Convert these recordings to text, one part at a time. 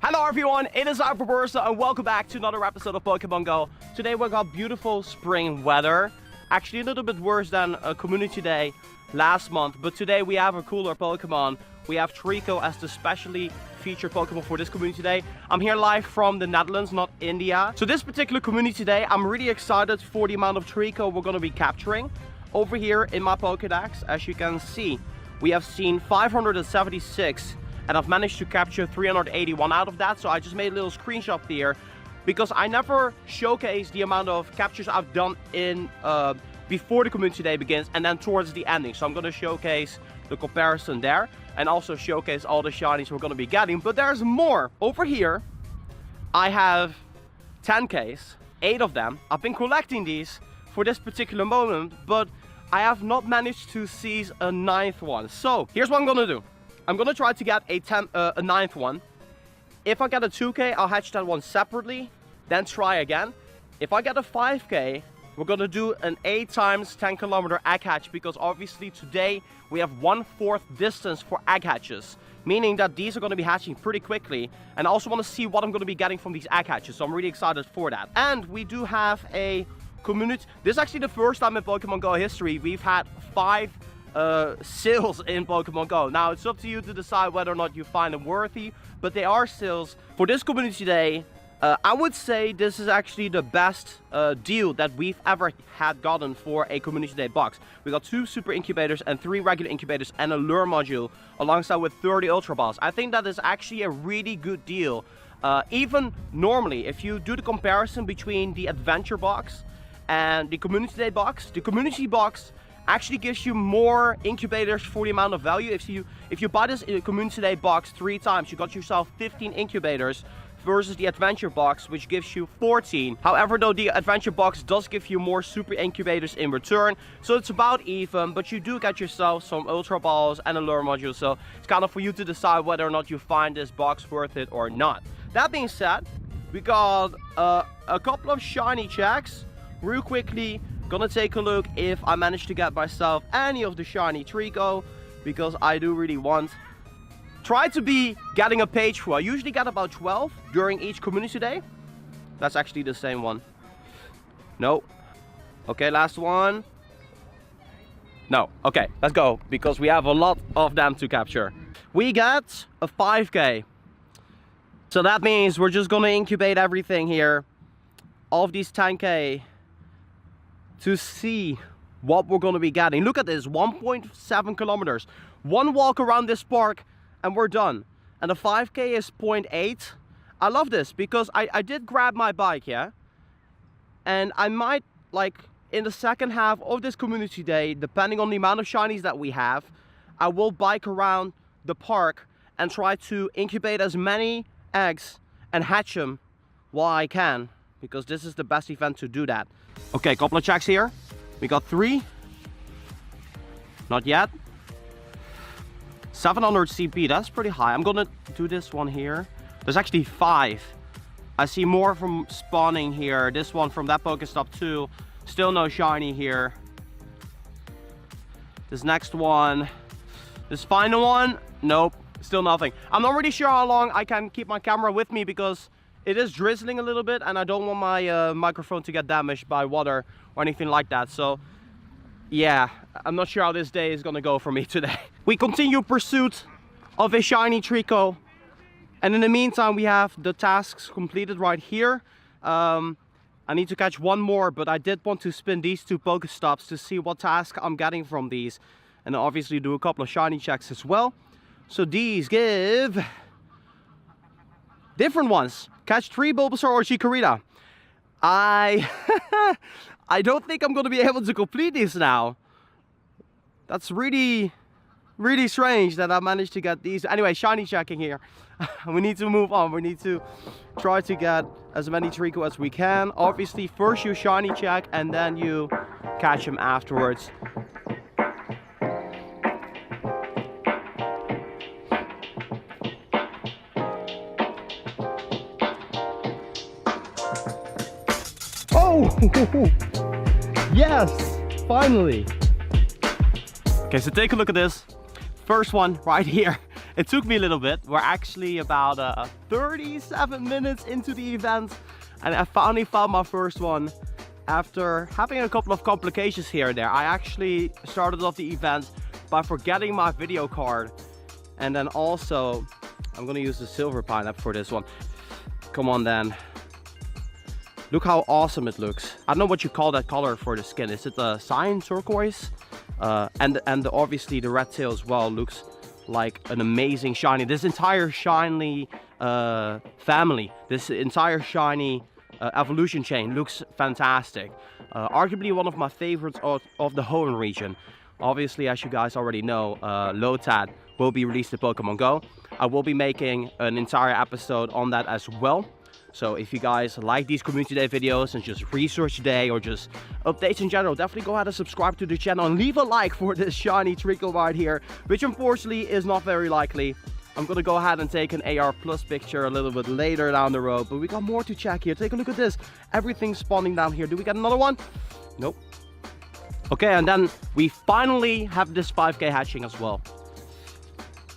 Hello everyone, it is Postbus and welcome back to another episode of Pokemon Go. Today we got beautiful spring weather. Actually a little bit worse than a community day last month, but today we have a cooler Pokemon. We have Treecko as the specially featured Pokemon for this community day. I'm here live from the Netherlands, not India. So this particular community day, I'm really excited for the amount of Treecko we're going to be capturing. Over here in my Pokedex, as you can see, we have seen 576 and I've managed to capture 381 out of that. So I just made a little screenshot here because I never showcase the amount of captures I've done in before the community day begins and then towards the ending. So I'm going to showcase the comparison there and also showcase all the shinies we're going to be getting. But there's more. Over here I have 10Ks, 8 of them. I've been collecting these for this particular moment, but I have not managed to seize a 9th one. So here's what I'm going to do. I'm going to try to get a 9th one. If I get a 2K, I'll hatch that one separately, then try again. If I get a 5K, we're going to do an 8 times 10 kilometer egg hatch, because obviously today we have 1/4 distance for egg hatches, meaning that these are going to be hatching pretty quickly. And I also want to see what I'm going to be getting from these egg hatches, so I'm really excited for that. And we do have a community. This is actually the first time in Pokemon Go history we've had 5 sales in Pokemon Go. Now it's up to you to decide whether or not you find them worthy, but they are sales for this community day. I would say this is actually the best deal that we've ever had gotten for a community day box. We got 2 super incubators and 3 regular incubators and a lure module alongside with 30 ultra balls. I think that is actually a really good deal. Even normally, if you do the comparison between the adventure box and the community day box, the community box actually gives you more incubators for the amount of value. If you buy this community day box 3 times, you got yourself 15 incubators versus the adventure box, which gives you 14. However, though, the adventure box does give you more super incubators in return, so it's about even, but you do get yourself some ultra balls and a lure module, so it's kind of for you to decide whether or not you find this box worth it or not. That being said, we got a couple of shiny checks. Real quickly, gonna take a look if I manage to get myself any of the shiny Treecko, because I do really want. Try to be getting a page full. I usually get about 12 during each community day. That's actually the same one. No. Okay, last one. No. Okay, let's go, because we have a lot of them to capture. We got a 5K. So that means we're just gonna incubate everything here. All of these 10K. To see what we're going to be getting. Look at this, 1.7 kilometers. One walk around this park and we're done. And the 5K is 0.8. I love this because I did grab my bike, yeah? And I might, like, in the second half of this community day, depending on the amount of shinies that we have, I will bike around the park and try to incubate as many eggs and hatch them while I can, because this is the best event to do that. Okay, couple of checks here. We got 3. Not yet. 700 CP, that's pretty high. I'm gonna do this one here. There's actually 5. I see more from spawning here. This one from that Pokestop too. Still no shiny here. This next one. This final one. Nope, still nothing. I'm not really sure how long I can keep my camera with me, because it is drizzling a little bit and I don't want my microphone to get damaged by water or anything like that. So yeah, I'm not sure how this day is gonna go for me today. We continue pursuit of a shiny Treecko, and in the meantime we have the tasks completed right here. I need to catch one more, but I did want to spin these 2 Pokestops to see what task I'm getting from these, and obviously do a couple of shiny checks as well. So these give different ones. Catch 3 Bulbasaur or Chikorita. I don't think I'm going to be able to complete these now. That's really strange that I managed to get these. Anyway, shiny checking here. We need to move on. We need to try to get as many Treecko as we can. Obviously, first you shiny check and then you catch them afterwards. Oh! Yes! Finally! Okay, so take a look at this. First one right here. It took me a little bit. We're actually about 37 minutes into the event, and I finally found my first one after having a couple of complications here and there. I actually started off the event by forgetting my video card, and then also I'm gonna use the silver pineapple for this one. Come on then. Look how awesome it looks. I don't know what you call that color for the skin. Is it a cyan turquoise? And obviously the red tail as well looks like an amazing shiny. This entire shiny family, this entire shiny evolution chain looks fantastic. Arguably one of my favorites of the Hoenn region. Obviously, as you guys already know, Lotad will be released in Pokemon Go. I will be making an entire episode on that as well. So if you guys like these community day videos and just research day or just updates in general, definitely go ahead and subscribe to the channel and leave a like for this shiny Treecko right here, which unfortunately is not very likely. I'm gonna go ahead and take an AR Plus picture a little bit later down the road, but we got more to check here. Take a look at this. Everything's spawning down here. Do we get another one? Nope. Okay, and then we finally have this 5K hatching as well.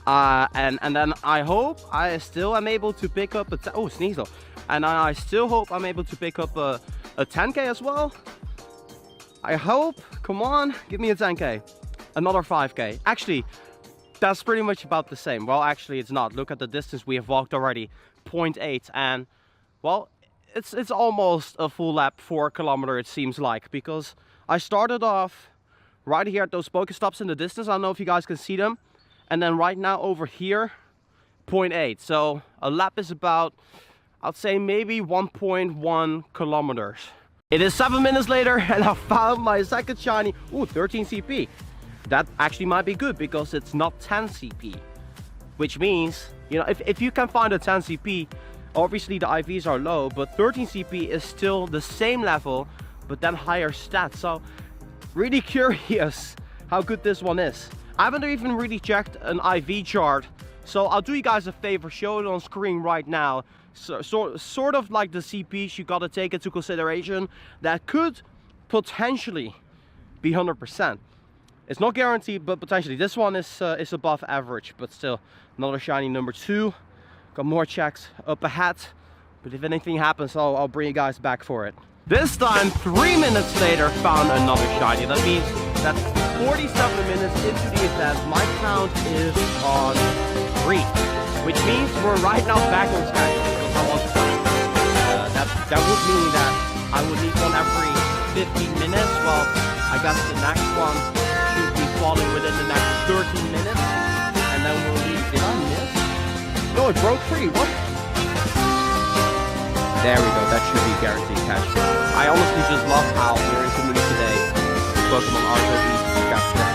And then I hope I still am able to pick up a... Oh, Sneasel. And I still hope I'm able to pick up a 10K as well. I hope. Come on, give me a 10K. Another 5K. Actually, that's pretty much about the same. Well, actually, it's not. Look at the distance we have walked already. 0.8. And, well, it's almost a full lap, 4 kilometers it seems like. Because I started off right here at those Pokestops in the distance. I don't know if you guys can see them. And then right now over here, 0.8. So a lap is about... I'd say maybe 1.1 kilometers. It is 7 minutes later and I found my second shiny. Ooh, 13 CP. That actually might be good because it's not 10 CP. Which means, you know, if you can find a 10 CP, obviously the IVs are low, but 13 CP is still the same level, but then higher stats. So really curious how good this one is. I haven't even really checked an IV chart. So I'll do you guys a favor, show it on screen right now. So, sort of like the CPs you gotta take into consideration that could potentially be 100%. It's not guaranteed, but potentially. This one is above average, but still another shiny number 2. Got more checks up ahead, but if anything happens, I'll bring you guys back for it. This time, 3 minutes later, found another shiny. That means that's 47 minutes into the event. My count is on 3, which means we're right now back on schedule. That would mean that I would need one every 15 minutes. Well, I guess the next one should be falling within the next 13 minutes. And then we'll leave. Did I miss? No, it broke free. What? There we go. That should be guaranteed catch. I honestly just love how we're in community today. Pokemon are so easy to capture.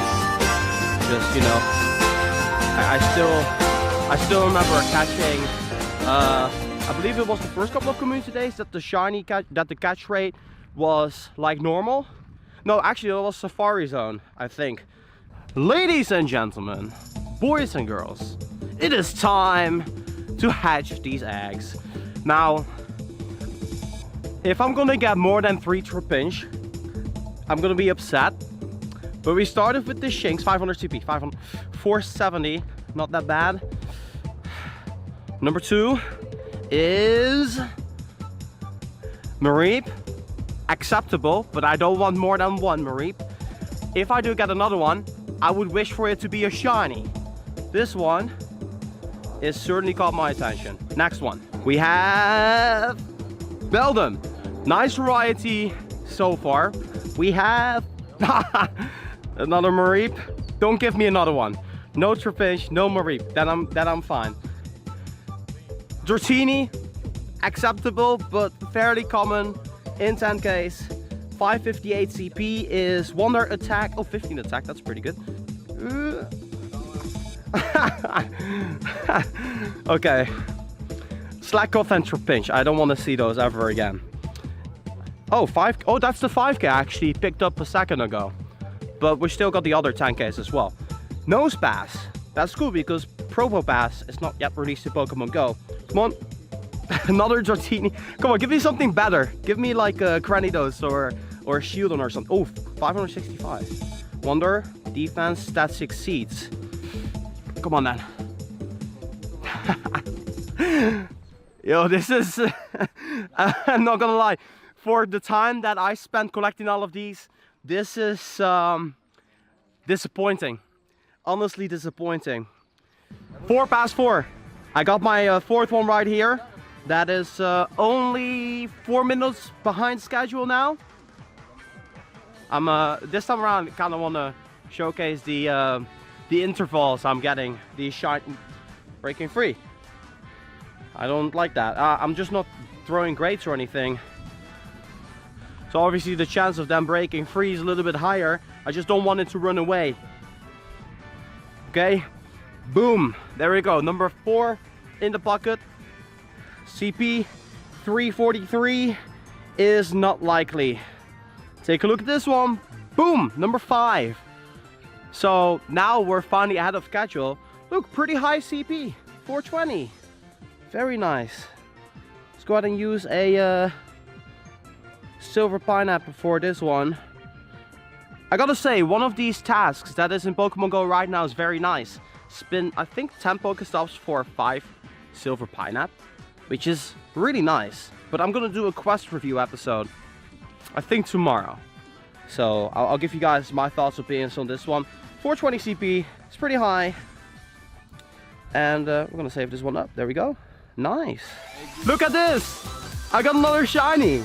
Just, you know, I still remember catching I believe it was the first couple of community days that the shiny that the catch rate was like normal. No, actually it was Safari Zone, I think. Ladies and gentlemen, boys and girls, it is time to hatch these eggs. Now, if I'm gonna get more than 3 Trapinch, I'm gonna be upset. But we started with the Shinx, 500 CP, 470, not that bad. Number 2 is Mareep. Acceptable, but I don't want more than 1 Mareep. If I do get another one, I would wish for it to be a shiny. This one is certainly caught my attention. Next one, we have Beldum. Nice variety so far. We have another Mareep. Don't give me another one. No Trapinch, no Mareep. Then I'm fine. Dratini, acceptable, but fairly common in 10Ks. 558 CP is Wonder Attack. Oh, 15 attack, that's pretty good. Okay. Slackoff and Trapinch. I don't want to see those ever again. Oh, that's the 5K I actually picked up a second ago. But we still got the other 10Ks as well. Nosepass. That's cool because Probopass is not yet released in Pokemon Go. Come on. Another Dratini. Come on, give me something better. Give me like a Cranidos or Shieldon or something. Oh, 565. Wonder, defense, stat 6 seeds. Come on then. Yo, this is, I'm not gonna lie, for the time that I spent collecting all of these, this is disappointing. Honestly disappointing. 4:04. I got my fourth one right here. That is only 4 minutes behind schedule now. I'm this time around kind of want to showcase the intervals I'm getting, the shine breaking free. I don't like that. I'm just not throwing greats or anything. So obviously the chance of them breaking free is a little bit higher. I just don't want it to run away. Okay, boom, there we go. Number 4 in the pocket. CP 343 is not likely. Take a look at this one. Boom, number 5. So now we're finally ahead of schedule. Look, pretty high CP, 420. Very nice. Let's go ahead and use a silver pineapple for this one. I gotta say, one of these tasks that is in Pokemon Go right now is very nice. Spin, I think, 10 Pokestops for 5 silver pineapple, which is really nice. But I'm gonna do a quest review episode, I think tomorrow. So I'll give you guys my thoughts, opinions on this one. 420 CP, it's pretty high. And we're gonna save this one up. There we go. Nice. Look at this! I got another shiny.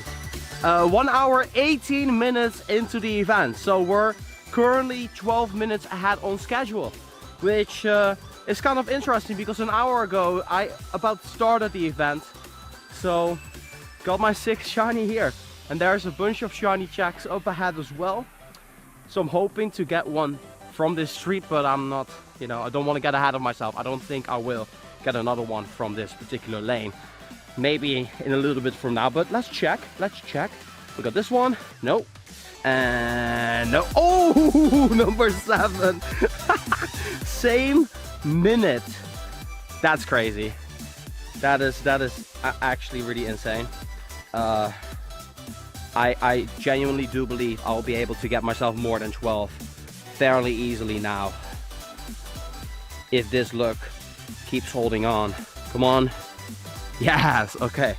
1 hour 18 minutes into the event. So we're currently 12 minutes ahead on schedule. Which is kind of interesting because an hour ago I about started the event. So got my 6th shiny here. And there's a bunch of shiny checks up ahead as well. So I'm hoping to get one from this street, but I'm not, you know, I don't want to get ahead of myself. I don't think I will get another one from this particular lane. Maybe in a little bit from now, but let's check. Let's check. We got this one. Nope. And no. Oh, number 7. Same minute. That's crazy. That is actually really insane. I genuinely do believe I'll be able to get myself more than 12 fairly easily now. If this luck keeps holding on. Come on. Yes, okay.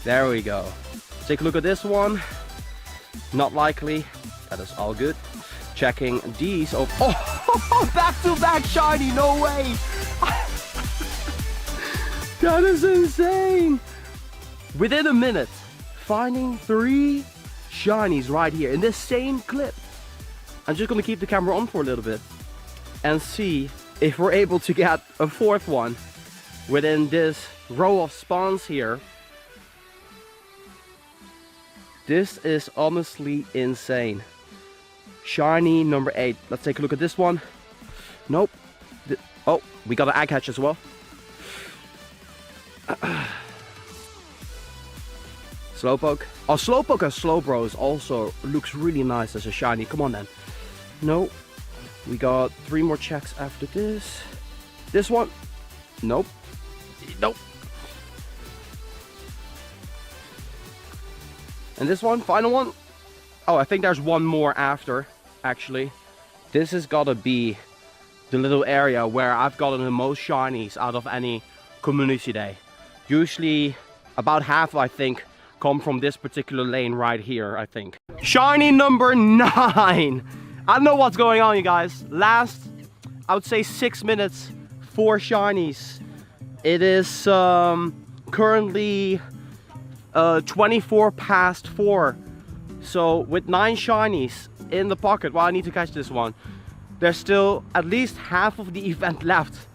There we go. Take a look at this one. Not likely. That is all good. Checking these. Oh, back to back shiny, no way. That is insane. Within a minute, finding 3 shinies right here in this same clip. I'm just gonna keep the camera on for a little bit and see if we're able to get a 4th one within this row of spawns here. This is honestly insane. Shiny number 8. Let's take a look at this one. Nope. Oh, we got an egg hatch as well. Slowpoke. Oh, Slowpoke and Slowbros also looks really nice as a shiny. Come on then. No. We got 3 more checks after this. This one. Nope. Nope. And this one, final one. Oh, I think there's one more after, actually. This has gotta be the little area where I've gotten the most shinies out of any community day. Usually about half, I think, come from this particular lane right here, I think. Shiny number 9. I don't know what's going on, you guys. Last, I would say 6 minutes, 4 shinies. It is currently 24 past 4. So with 9 shinies in the pocket, well, I need to catch this one. There's still at least half of the event left.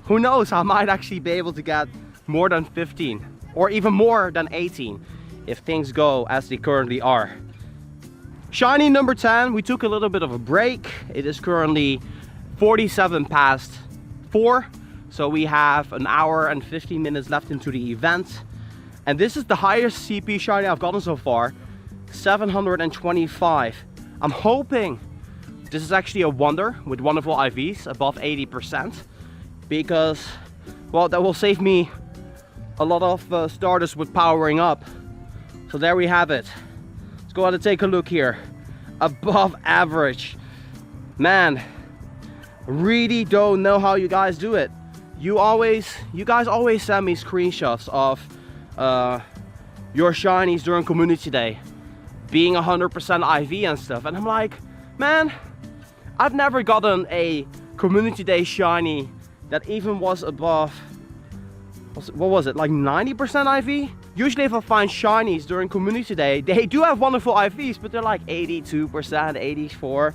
Who knows, I might actually be able to get more than 15 or even more than 18 if things go as they currently are. Shiny number 10, we took a little bit of a break. It is currently 47 past 4. So we have an hour and 15 minutes left into the event. And this is the highest CP shiny I've gotten so far, 725. I'm hoping this is actually a wonder with wonderful IVs above 80%, because, well, that will save me a lot of starters with powering up. So there we have it. Let's go ahead and take a look here. Above average. Man, really don't know how you guys do it. you guys always send me screenshots of your shinies during community day being 100% IV and stuff, and I'm like, man, I've never gotten a community day shiny that even was above, what was it, like 90% IV? Usually if I find shinies during community day, they do have wonderful IVs, but they're like 82%, 84.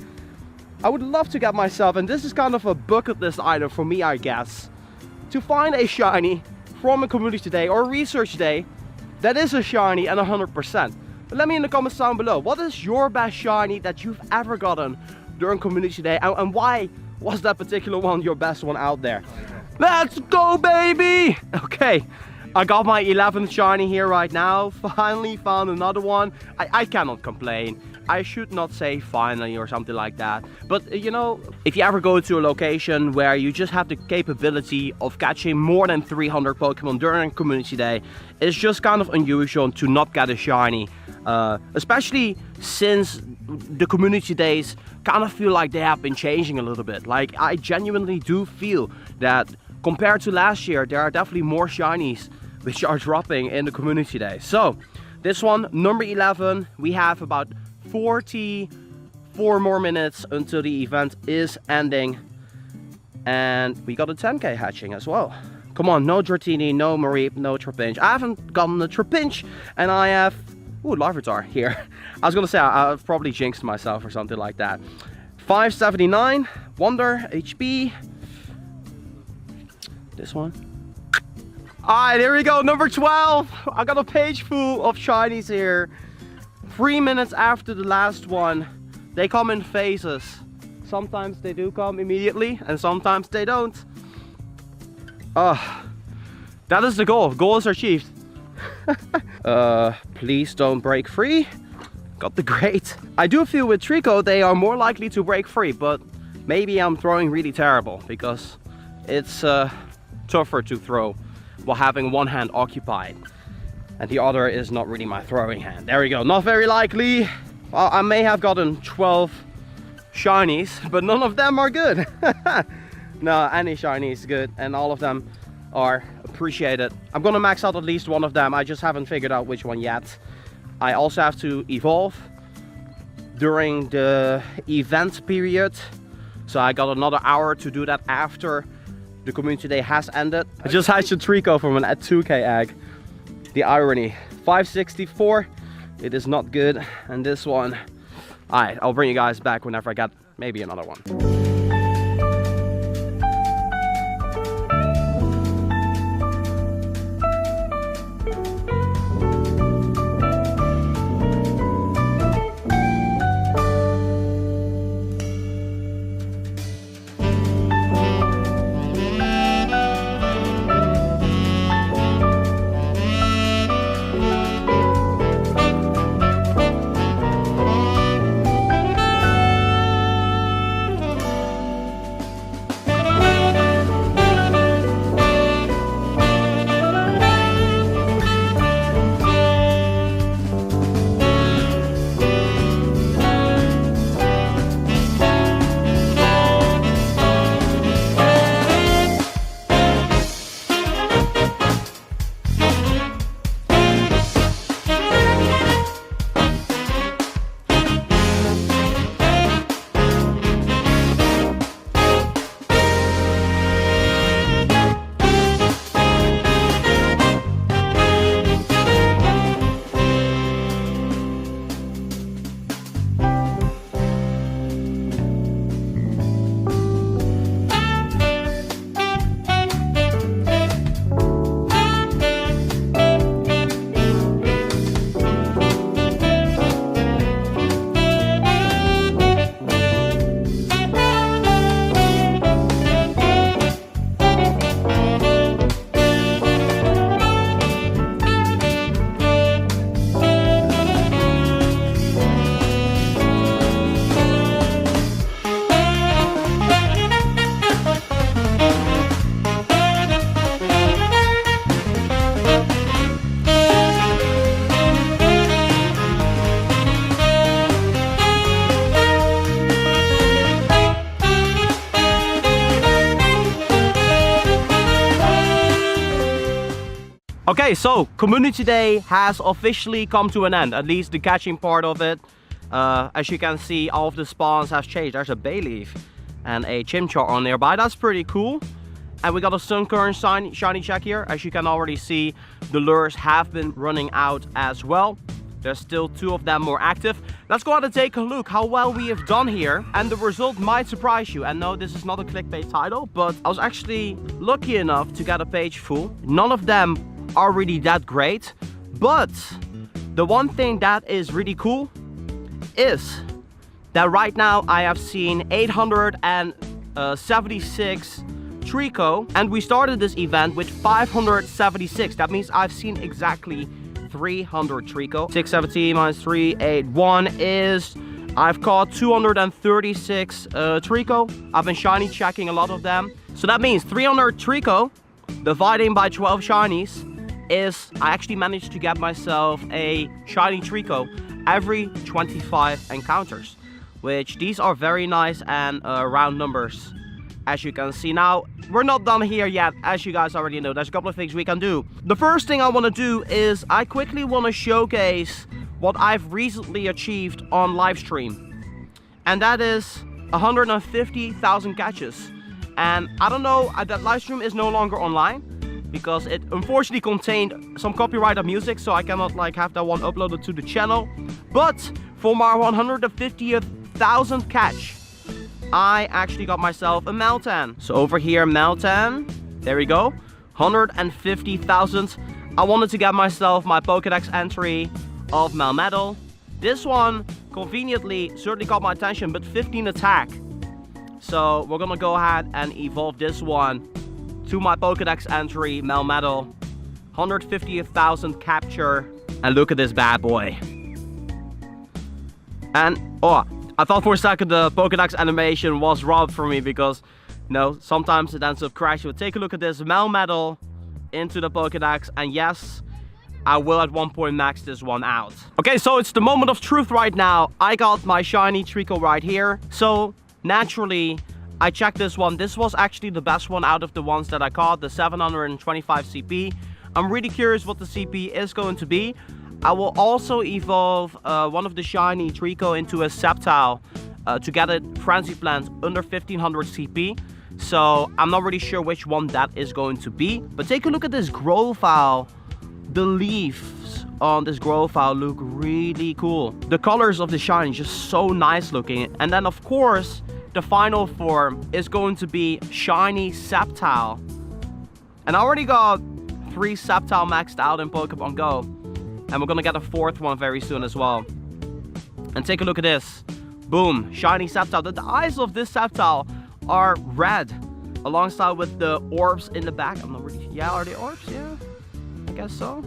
I would love to get myself, and this is kind of a bucket list item for me, I guess, to find a shiny from a community day or a research day that is a shiny and 100%. But let me in the comments down below, what is your best shiny that you've ever gotten during community day, and why was that particular one your best one out there? Let's go, baby! Okay, I got my 11th shiny here right now. Finally found another one. I cannot complain. I should not say finally or something like that. But you know, if you ever go to a location where you just have the capability of catching more than 300 Pokemon during community day, it's just kind of unusual to not get a shiny. Especially since the community days kind of feel like they have been changing a little bit. Like, I genuinely do feel that compared to last year, there are definitely more shinies which are dropping in the community day. So this one, number 11, we have about 44 more minutes until the event is ending, and we got a 10k hatching as well. Come on, no Dratini, no Mareep, no Trapinch. I haven't gotten the Trapinch, and I have, ooh, Larvitar here. I was gonna say I've probably jinxed myself or something like that. 579 Wonder HP. This one. Alright, here we go, number 12. I got a page full of shinies here. 3 minutes after the last one. They come in phases. Sometimes they do come immediately, and sometimes they don't. That is the goal. Goals are achieved. Please don't break free. Got the great. I do feel with Treecko they are more likely to break free, but maybe I'm throwing really terrible because it's tougher to throw while having one hand occupied and the other is not really my throwing hand. There we go. Not very likely. Well, I may have gotten 12 shinies, but none of them are good. No, any shiny is good, and all of them are appreciated. I'm gonna max out at least one of them. I just haven't figured out which one yet. I also have to evolve during the event period, so I got another hour to do that after the community day has ended. I just hatched a Treecko from an 2k egg. The irony. 564, it is not good. And this one, alright, I'll bring you guys back whenever I got maybe another one. Okay, so Community Day has officially come to an end, at least the catching part of it. As you can see, all of the spawns has changed. There's a Bayleaf and a Chimchar on nearby. That's pretty cool. And we got a Sunkern shiny check here. As you can already see, the lures have been running out as well. There's still 2 of them more active. Let's go ahead and take a look how well we have done here. And the result might surprise you. And no, this is not a clickbait title, but I was actually lucky enough to get a page full. None of them are really that great. But the one thing that is really cool is that right now I have seen 876 Treecko. And we started this event with 576. That means I've seen exactly 300 Treecko. 617 minus 381 is I've caught 236 Treecko. I've been shiny checking a lot of them. So that means 300 Treecko dividing by 12 shinies is I actually managed to get myself a shiny Treecko every 25 encounters, which these are very nice and round numbers. As you can see. Now, we're not done here yet, as you guys already know. There's a couple of things we can do. The first thing I want to do is I quickly want to showcase what I've recently achieved on live stream. And that is 150,000 catches. And I don't know, that live stream is no longer online because it unfortunately contained some copyrighted music, so I cannot like have that one uploaded to the channel. But for my 150,000th catch, I actually got myself a Mailtime. So over here, Mailtime, there we go, 150,000. I wanted to get myself my Pokédex entry of Melmetal. This one conveniently certainly caught my attention, but 15 attack. So we're gonna go ahead and evolve this one to my Pokédex entry Melmetal. 150,000 capture, and look at this bad boy. And oh, I thought for a second the Pokédex animation was robbed from me because, you know, sometimes it ends up crashing. But take a look at this Melmetal into the Pokédex, and yes, I will at one point max this one out. Okay, so it's the moment of truth right now. I got my shiny Treecko right here. So naturally, I checked this one. This was actually the best one out of the ones that I caught, the 725 CP. I'm really curious what the CP is going to be. I will also evolve one of the shiny Treecko into a Sceptile to get a Frenzy Plant under 1500 CP. So I'm not really sure which one that is going to be. But take a look at this Grovyle. The leaves on this Grovyle look really cool. The colors of the shiny just so nice looking. And then of course, the final form is going to be shiny Sceptile. And I already got 3 Sceptile maxed out in Pokemon Go. And we're gonna get a 4th one very soon as well. And take a look at this. Boom, shiny Sceptile. The eyes of this Sceptile are red, alongside with the orbs in the back. I'm not really, yeah, are they orbs? Yeah, I guess so.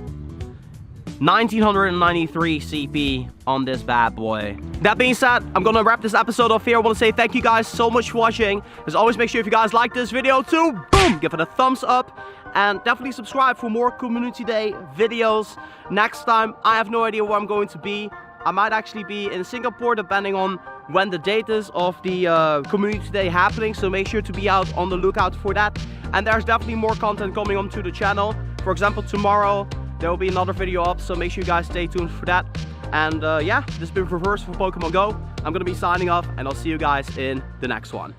1993 CP on this bad boy. That being said, I'm gonna wrap this episode off here. I want to say thank you guys so much for watching. As always, make sure if you guys like this video to boom, give it a thumbs up. And definitely subscribe for more Community Day videos. Next time, I have no idea where I'm going to be. I might actually be in Singapore, depending on when the date is of the Community Day happening. So make sure to be out on the lookout for that. And there's definitely more content coming onto the channel. For example, tomorrow, there will be another video up. So make sure you guys stay tuned for that. And yeah, this has been Reverse for Pokemon Go. I'm going to be signing off, and I'll see you guys in the next one.